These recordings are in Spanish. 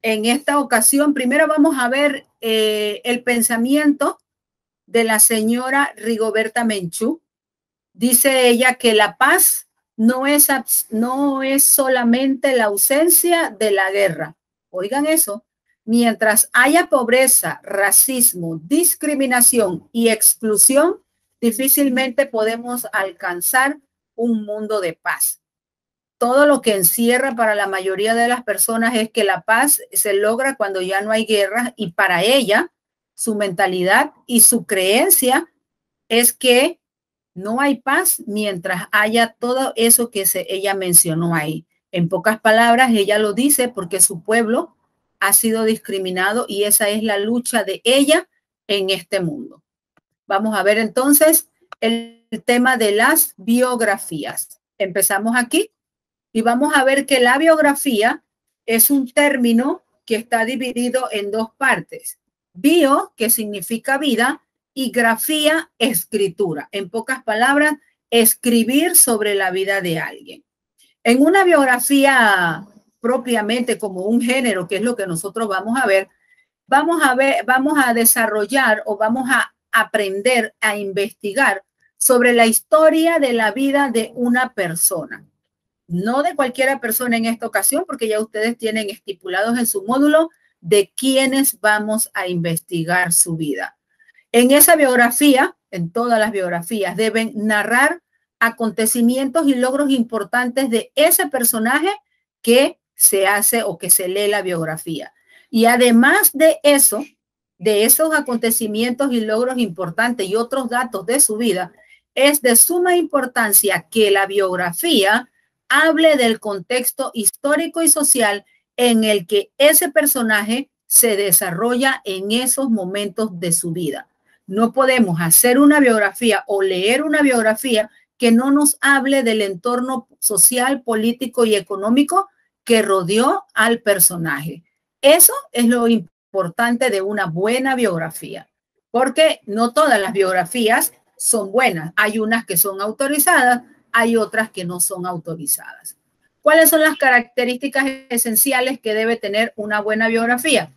En esta ocasión, primero vamos a ver el pensamiento de la señora Rigoberta Menchú. Dice ella que la paz no es solamente la ausencia de la guerra. Oigan eso. Mientras haya pobreza, racismo, discriminación y exclusión, difícilmente podemos alcanzar un mundo de paz. Todo lo que encierra para la mayoría de las personas es que la paz se logra cuando ya no hay guerra, y para ella, su mentalidad y su creencia es que no hay paz mientras haya todo eso que ella mencionó ahí. En pocas palabras, ella lo dice porque su pueblo ha sido discriminado y esa es la lucha de ella en este mundo. Vamos a ver entonces el tema de las biografías. Empezamos aquí y vamos a ver que la biografía es un término que está dividido en dos partes. Bio, que significa vida, y grafía, escritura. En pocas palabras, escribir sobre la vida de alguien. En una biografía propiamente como un género, que es lo que nosotros vamos a ver, vamos a desarrollar o vamos a aprender a investigar sobre la historia de la vida de una persona. No de cualquiera persona en esta ocasión, porque ya ustedes tienen estipulados en su módulo de quiénes vamos a investigar su vida. En esa biografía, en todas las biografías, deben narrar acontecimientos y logros importantes de ese personaje que se hace o que se lee la biografía. Y además de eso, de esos acontecimientos y logros importantes y otros datos de su vida, es de suma importancia que la biografía hable del contexto histórico y social en el que ese personaje se desarrolla en esos momentos de su vida. No podemos hacer una biografía o leer una biografía que no nos hable del entorno social, político y económico que rodeó al personaje. Eso es lo importante de una buena biografía, porque no todas las biografías son buenas. Hay unas que son autorizadas, hay otras que no son autorizadas. ¿Cuáles son las características esenciales que debe tener una buena biografía?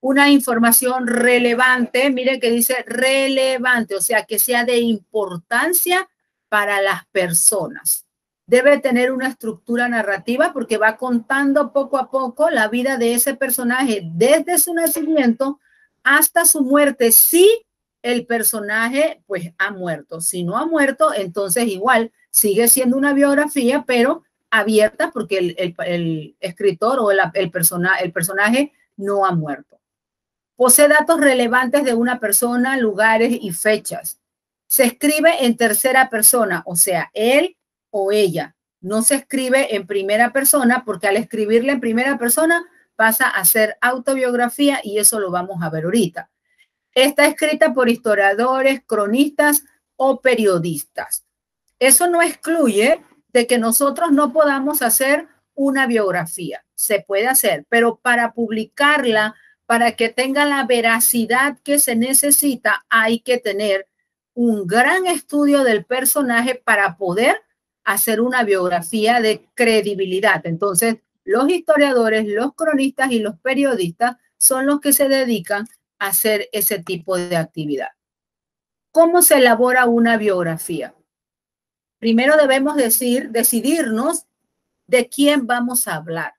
Una información relevante, miren que dice relevante, o sea, que sea de importancia para las personas. Debe tener una estructura narrativa porque va contando poco a poco la vida de ese personaje desde su nacimiento hasta su muerte, si el personaje pues ha muerto. Si no ha muerto, entonces igual sigue siendo una biografía, pero abierta porque el escritor o el personaje no ha muerto. Posee datos relevantes de una persona, lugares y fechas. Se escribe en tercera persona, o sea, él o ella. No se escribe en primera persona porque al escribirle en primera persona pasa a ser autobiografía y eso lo vamos a ver ahorita. Está escrita por historiadores, cronistas o periodistas. Eso no excluye de que nosotros no podamos hacer una biografía. Se puede hacer, pero para publicarla, para que tenga la veracidad que se necesita, hay que tener un gran estudio del personaje para poder hacer una biografía de credibilidad. Entonces, los historiadores, los cronistas y los periodistas son los que se dedican a hacer ese tipo de actividad. ¿Cómo se elabora una biografía? Primero debemos decidirnos de quién vamos a hablar.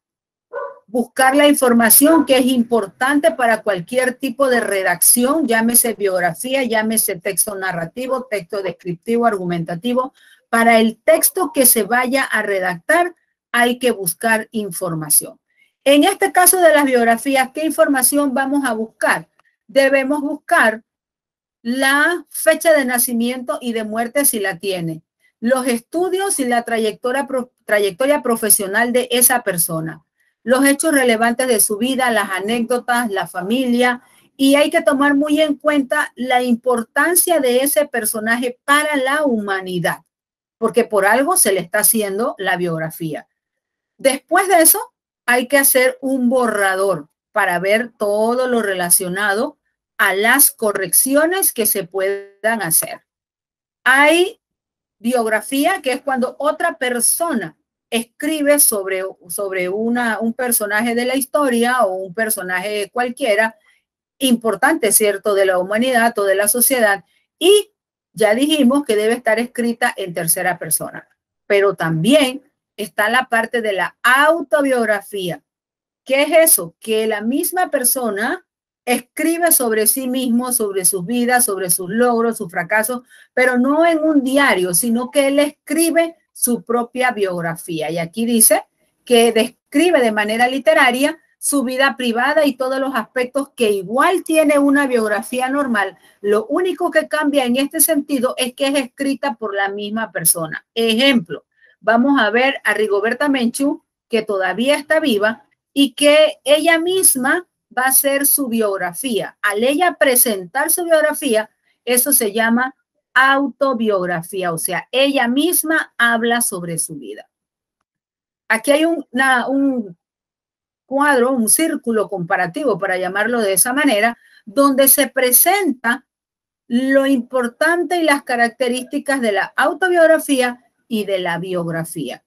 Buscar la información que es importante para cualquier tipo de redacción, llámese biografía, llámese texto narrativo, texto descriptivo, argumentativo. Para el texto que se vaya a redactar hay que buscar información. En este caso de las biografías, ¿qué información vamos a buscar? Debemos buscar la fecha de nacimiento y de muerte si la tiene, los estudios y la trayectoria profesional de esa persona, los hechos relevantes de su vida, las anécdotas, la familia, y hay que tomar muy en cuenta la importancia de ese personaje para la humanidad, porque por algo se le está haciendo la biografía. Después de eso, hay que hacer un borrador para ver todo lo relacionado a las correcciones que se puedan hacer. Hay biografía, que es cuando otra persona escribe sobre un personaje de la historia o un personaje cualquiera importante, ¿cierto?, de la humanidad o de la sociedad, y ya dijimos que debe estar escrita en tercera persona. Pero también está la parte de la autobiografía. ¿Qué es eso? Que la misma persona escribe sobre sí mismo, sobre sus vidas, sobre sus logros, sus fracasos, pero no en un diario, sino que él escribe su propia biografía. Y aquí dice que describe de manera literaria su vida privada y todos los aspectos que igual tiene una biografía normal. Lo único que cambia en este sentido es que es escrita por la misma persona. Ejemplo, vamos a ver a Rigoberta Menchú, que todavía está viva, y que ella misma va a hacer su biografía. Al ella presentar su biografía, eso se llama autobiografía, o sea, ella misma habla sobre su vida. Aquí hay un cuadro, un círculo comparativo, para llamarlo de esa manera, donde se presenta lo importante y las características de la autobiografía y de la biografía.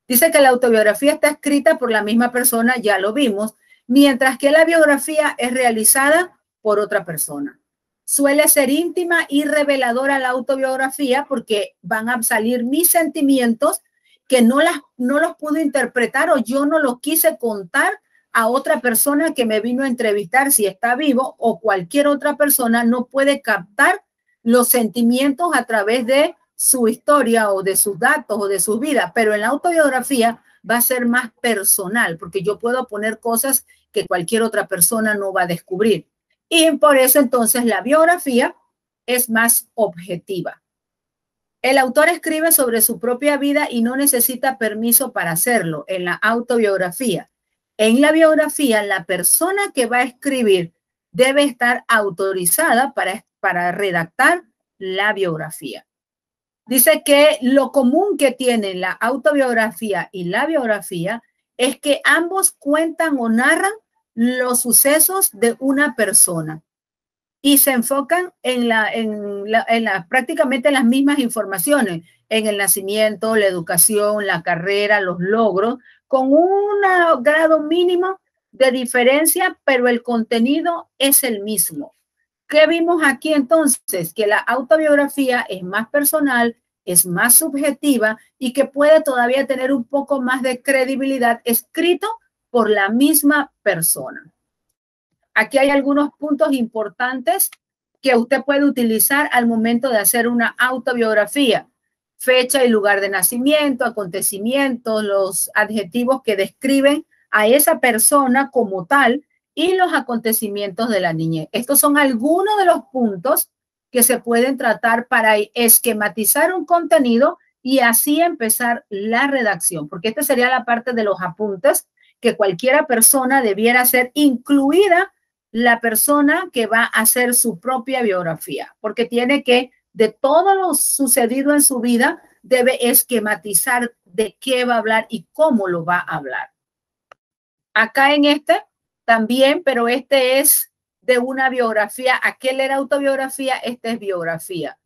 Dice que la autobiografía está escrita por la misma persona, ya lo vimos, mientras que la biografía es realizada por otra persona. Suele ser íntima y reveladora la autobiografía porque van a salir mis sentimientos que no los pude interpretar o yo no los quise contar a otra persona que me vino a entrevistar si está vivo, o cualquier otra persona no puede captar los sentimientos a través de su historia o de sus datos o de su vida, pero en la autobiografía va a ser más personal porque yo puedo poner cosas que cualquier otra persona no va a descubrir. Y por eso entonces la biografía es más objetiva. El autor escribe sobre su propia vida y no necesita permiso para hacerlo en la autobiografía. En la biografía, la persona que va a escribir debe estar autorizada para redactar la biografía. Dice que lo común que tienen la autobiografía y la biografía es que ambos cuentan o narran los sucesos de una persona y se enfocan en prácticamente las mismas informaciones, en el nacimiento, la educación, la carrera, los logros, con un grado mínimo de diferencia, pero el contenido es el mismo. ¿Qué vimos aquí entonces? Que la autobiografía es más personal, es más subjetiva y que puede todavía tener un poco más de credibilidad escrito por la misma persona. Aquí hay algunos puntos importantes que usted puede utilizar al momento de hacer una autobiografía. Fecha y lugar de nacimiento, acontecimientos, los adjetivos que describen a esa persona como tal y los acontecimientos de la niñez. Estos son algunos de los puntos que se pueden tratar para esquematizar un contenido y así empezar la redacción, porque esta sería la parte de los apuntes que cualquiera persona debiera ser, incluida la persona que va a hacer su propia biografía, porque tiene que, de todo lo sucedido en su vida, debe esquematizar de qué va a hablar y cómo lo va a hablar. Acá en este también, pero este es de una biografía. Aquel era autobiografía, esta es biografía.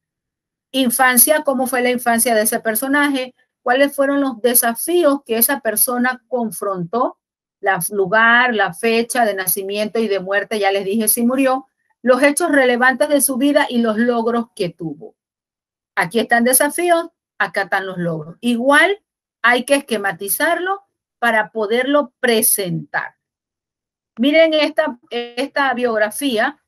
Infancia, ¿cómo fue la infancia de ese personaje? ¿Cuáles fueron los desafíos que esa persona confrontó? El lugar, la fecha de nacimiento y de muerte, ya les dije si murió. Los hechos relevantes de su vida y los logros que tuvo. Aquí están desafíos, acá están los logros. Igual hay que esquematizarlo para poderlo presentar. Miren esta biografía.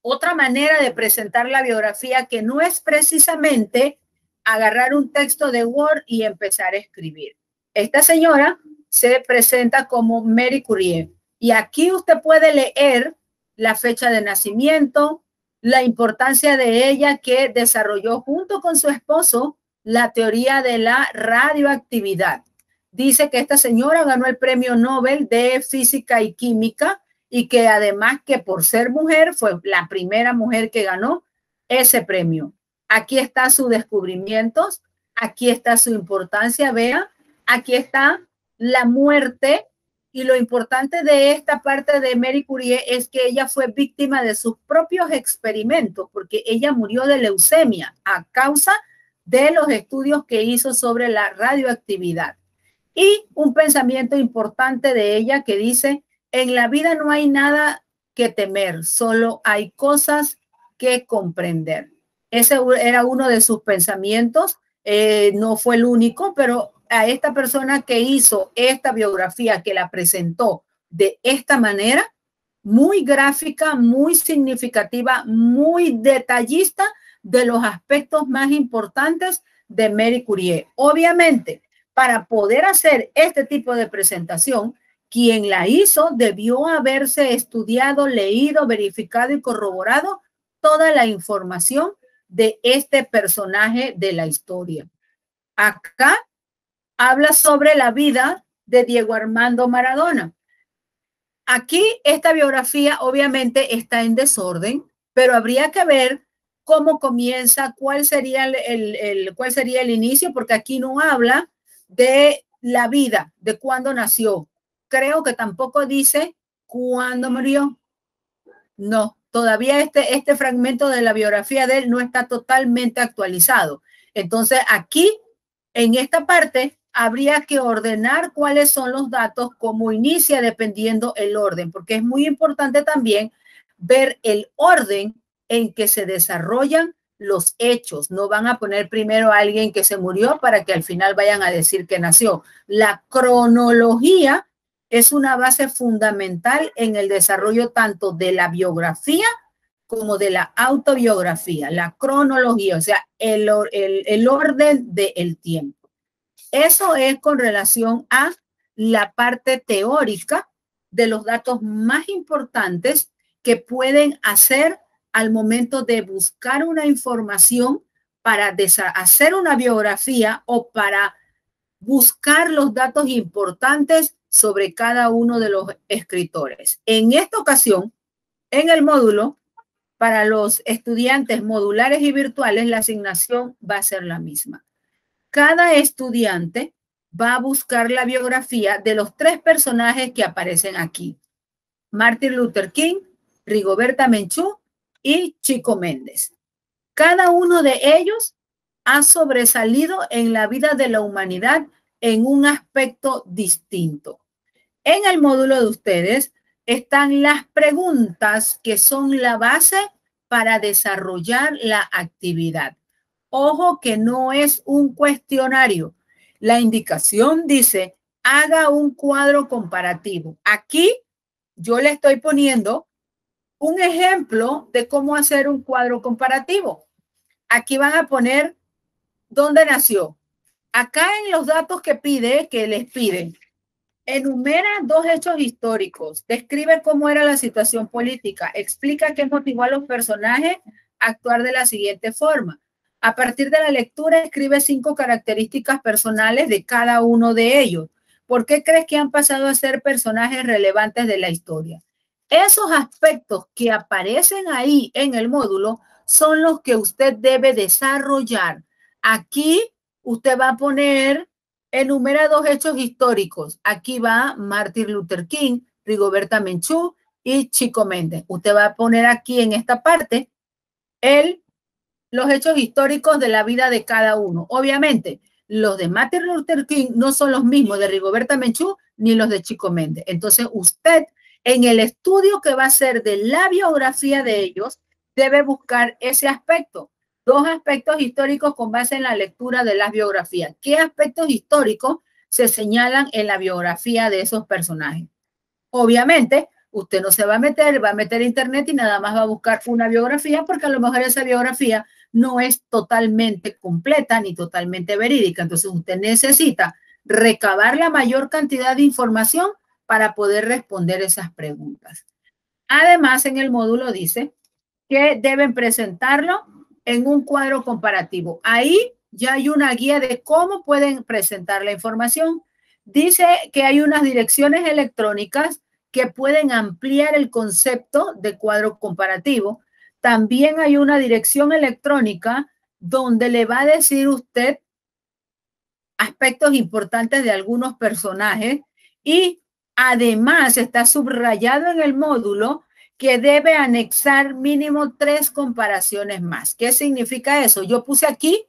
Otra manera de presentar la biografía que no es precisamente agarrar un texto de Word y empezar a escribir. Esta señora se presenta como Marie Curie y aquí usted puede leer la fecha de nacimiento, la importancia de ella que desarrolló junto con su esposo la teoría de la radioactividad. Dice que esta señora ganó el premio Nobel de Física y Química y que además que por ser mujer fue la primera mujer que ganó ese premio. Aquí está sus descubrimientos, aquí está su importancia, vea, aquí está la muerte y lo importante de esta parte de Marie Curie es que ella fue víctima de sus propios experimentos porque ella murió de leucemia a causa de los estudios que hizo sobre la radioactividad. Y un pensamiento importante de ella que dice, en la vida no hay nada que temer, solo hay cosas que comprender. Ese era uno de sus pensamientos, no fue el único, pero a esta persona que hizo esta biografía, que la presentó de esta manera, muy gráfica, muy significativa, muy detallista de los aspectos más importantes de Marie Curie. Obviamente, para poder hacer este tipo de presentación, quien la hizo debió haberse estudiado, leído, verificado y corroborado toda la información de este personaje de la historia. Acá habla sobre la vida de Diego Armando Maradona. Aquí esta biografía obviamente está en desorden, pero habría que ver cómo comienza, cuál sería cuál sería el inicio, porque aquí no habla de la vida, de cuándo nació. Creo que tampoco dice cuándo murió. No, todavía este fragmento de la biografía de él no está totalmente actualizado. Entonces aquí, en esta parte, habría que ordenar cuáles son los datos, cómo inicia, dependiendo el orden, porque es muy importante también ver el orden en que se desarrollan los hechos. No van a poner primero a alguien que se murió para que al final vayan a decir que nació. La cronología es una base fundamental en el desarrollo tanto de la biografía como de la autobiografía, la cronología, o sea, el orden del tiempo. Eso es con relación a la parte teórica de los datos más importantes que pueden hacer al momento de buscar una información para hacer una biografía o para buscar los datos importantes sobre cada uno de los escritores. En esta ocasión, en el módulo, para los estudiantes modulares y virtuales, la asignación va a ser la misma. Cada estudiante va a buscar la biografía de los 3 personajes que aparecen aquí: Martin Luther King, Rigoberta Menchú y Chico Méndez. Cada uno de ellos ha sobresalido en la vida de la humanidad en un aspecto distinto. En el módulo de ustedes están las preguntas que son la base para desarrollar la actividad. Ojo que no es un cuestionario. La indicación dice, haga un cuadro comparativo. Aquí yo le estoy poniendo un ejemplo de cómo hacer un cuadro comparativo. Aquí van a poner dónde nació. Acá en los datos que les piden, enumera 2 hechos históricos, describe cómo era la situación política, explica qué motivó a los personajes a actuar de la siguiente forma. A partir de la lectura, escribe 5 características personales de cada uno de ellos. ¿Por qué crees que han pasado a ser personajes relevantes de la historia? Esos aspectos que aparecen ahí en el módulo son los que usted debe desarrollar. Aquí usted va a poner, enumera 2 hechos históricos. Aquí va Martin Luther King, Rigoberta Menchú y Chico Méndez. Usted va a poner aquí en esta parte los hechos históricos de la vida de cada uno. Obviamente, los de Martin Luther King no son los mismos de Rigoberta Menchú ni los de Chico Méndez. Entonces, usted, en el estudio que va a hacer de la biografía de ellos, debe buscar ese aspecto. 2 aspectos históricos con base en la lectura de las biografías. ¿Qué aspectos históricos se señalan en la biografía de esos personajes? Obviamente, usted no se va a meter a internet y nada más va a buscar una biografía, porque a lo mejor esa biografía no es totalmente completa ni totalmente verídica. Entonces, usted necesita recabar la mayor cantidad de información para poder responder esas preguntas. Además, en el módulo dice que deben presentarlo en un cuadro comparativo. Ahí ya hay una guía de cómo pueden presentar la información. Dice que hay unas direcciones electrónicas que pueden ampliar el concepto de cuadro comparativo. También hay una dirección electrónica donde le va a decir usted aspectos importantes de algunos personajes, y además está subrayado en el módulo que debe anexar mínimo 3 comparaciones más. ¿Qué significa eso? Yo puse aquí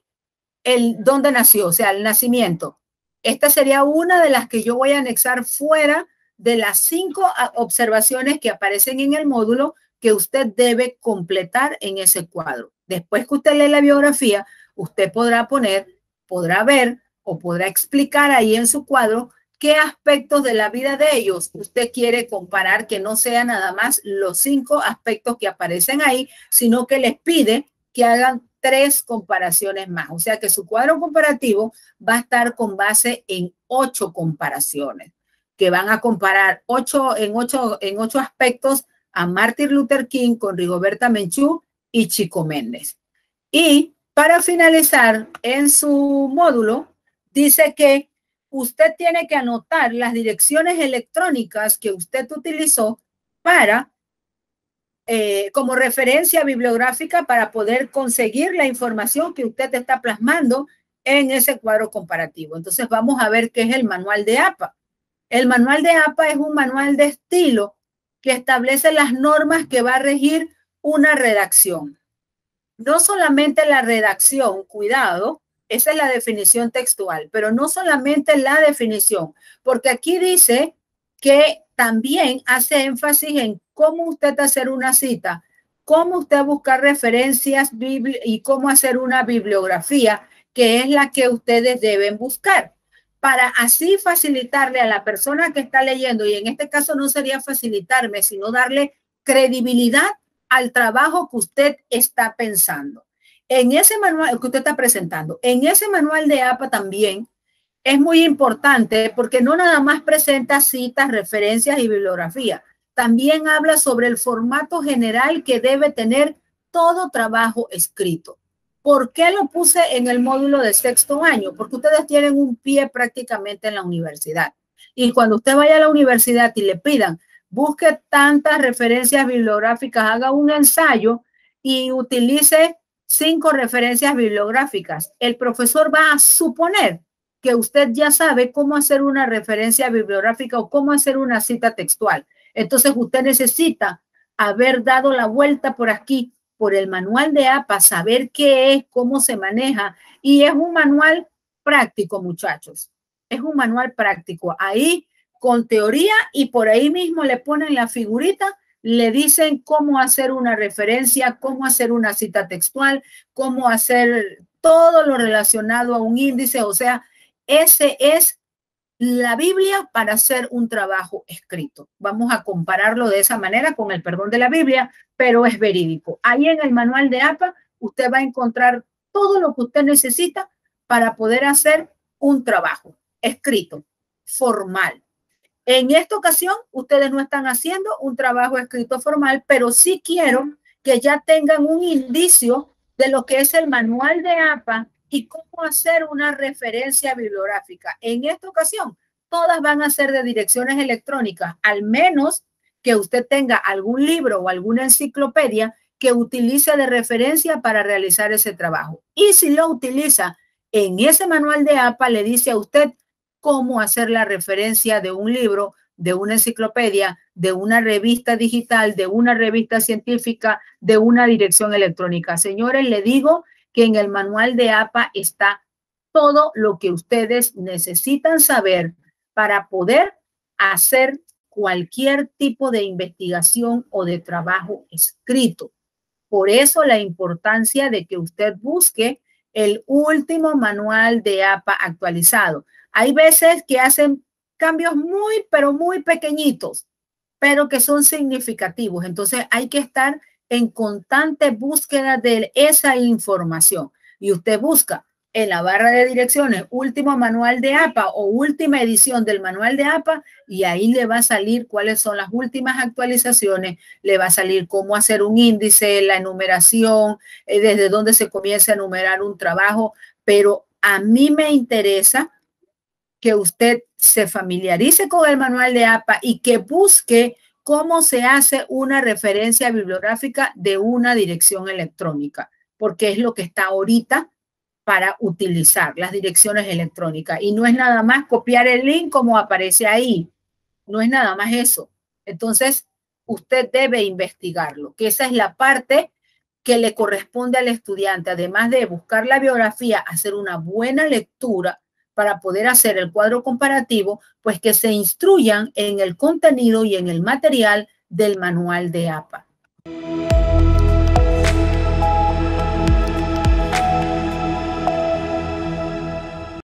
el dónde nació, o sea, el nacimiento. Esta sería una de las que yo voy a anexar fuera de las 5 observaciones que aparecen en el módulo que usted debe completar en ese cuadro. Después que usted lee la biografía, usted podrá ver o podrá explicar ahí en su cuadro qué aspectos de la vida de ellos usted quiere comparar, que no sean nada más los 5 aspectos que aparecen ahí, sino que les pide que hagan 3 comparaciones más. O sea que su cuadro comparativo va a estar con base en 8 comparaciones, que van a comparar 8 aspectos a Martin Luther King con Rigoberta Menchú y Chico Méndez. Y para finalizar, en su módulo, dice que usted tiene que anotar las direcciones electrónicas que usted utilizó para como referencia bibliográfica para poder conseguir la información que usted está plasmando en ese cuadro comparativo. Entonces vamos a ver qué es el manual de APA. El manual de APA es un manual de estilo que establece las normas que va a regir una redacción. No solamente la redacción, cuidado, esa es la definición textual, pero no solamente la definición, porque aquí dice que también hace énfasis en cómo usted hacer una cita, cómo usted buscar referencias y cómo hacer una bibliografía, que es la que ustedes deben buscar, para así facilitarle a la persona que está leyendo, y en este caso no sería facilitarme, sino darle credibilidad al trabajo que usted está pensando. En ese manual que usted está presentando, en ese manual de APA también es muy importante porque no nada más presenta citas, referencias y bibliografía, también habla sobre el formato general que debe tener todo trabajo escrito. ¿Por qué lo puse en el módulo de sexto año? Porque ustedes tienen un pie prácticamente en la universidad. Y cuando usted vaya a la universidad y le pidan, busque tantas referencias bibliográficas, haga un ensayo y utilice 5 referencias bibliográficas, el profesor va a suponer que usted ya sabe cómo hacer una referencia bibliográfica o cómo hacer una cita textual. Entonces usted necesita haber dado la vuelta por aquí, por el manual de APA, saber qué es, cómo se maneja, y es un manual práctico, muchachos. Es un manual práctico. Ahí con teoría, y por ahí mismo le ponen la figurita, le dicen cómo hacer una referencia, cómo hacer una cita textual, cómo hacer todo lo relacionado a un índice. O sea, ese es la Biblia para hacer un trabajo escrito. Vamos a compararlo de esa manera, con el perdón de la Biblia, pero es verídico. Ahí en el manual de APA usted va a encontrar todo lo que usted necesita para poder hacer un trabajo escrito, formal. En esta ocasión, ustedes no están haciendo un trabajo escrito formal, pero sí quiero que ya tengan un indicio de lo que es el manual de APA y cómo hacer una referencia bibliográfica. En esta ocasión, todas van a ser de direcciones electrónicas, al menos que usted tenga algún libro o alguna enciclopedia que utilice de referencia para realizar ese trabajo. Y si lo utiliza en ese manual de APA, le dice a usted cómo hacer la referencia de un libro, de una enciclopedia, de una revista digital, de una revista científica, de una dirección electrónica. Señores, le digo que en el manual de APA está todo lo que ustedes necesitan saber para poder hacer cualquier tipo de investigación o de trabajo escrito. Por eso la importancia de que usted busque el último manual de APA actualizado. Hay veces que hacen cambios muy, pero muy pequeñitos, pero que son significativos. Entonces hay que estar en constante búsqueda de esa información. Y usted busca en la barra de direcciones último manual de APA o última edición del manual de APA, y ahí le va a salir cuáles son las últimas actualizaciones, le va a salir cómo hacer un índice, la enumeración, desde dónde se comienza a enumerar un trabajo. Pero a mí me interesa que usted se familiarice con el manual de APA y que busque cómo se hace una referencia bibliográfica de una dirección electrónica, porque es lo que está ahorita para utilizar las direcciones electrónicas. Y no es nada más copiar el link como aparece ahí, no es nada más eso. Entonces, usted debe investigarlo, que esa es la parte que le corresponde al estudiante, además de buscar la biografía, hacer una buena lectura para poder hacer el cuadro comparativo, pues que se instruyan en el contenido y en el material del manual de APA.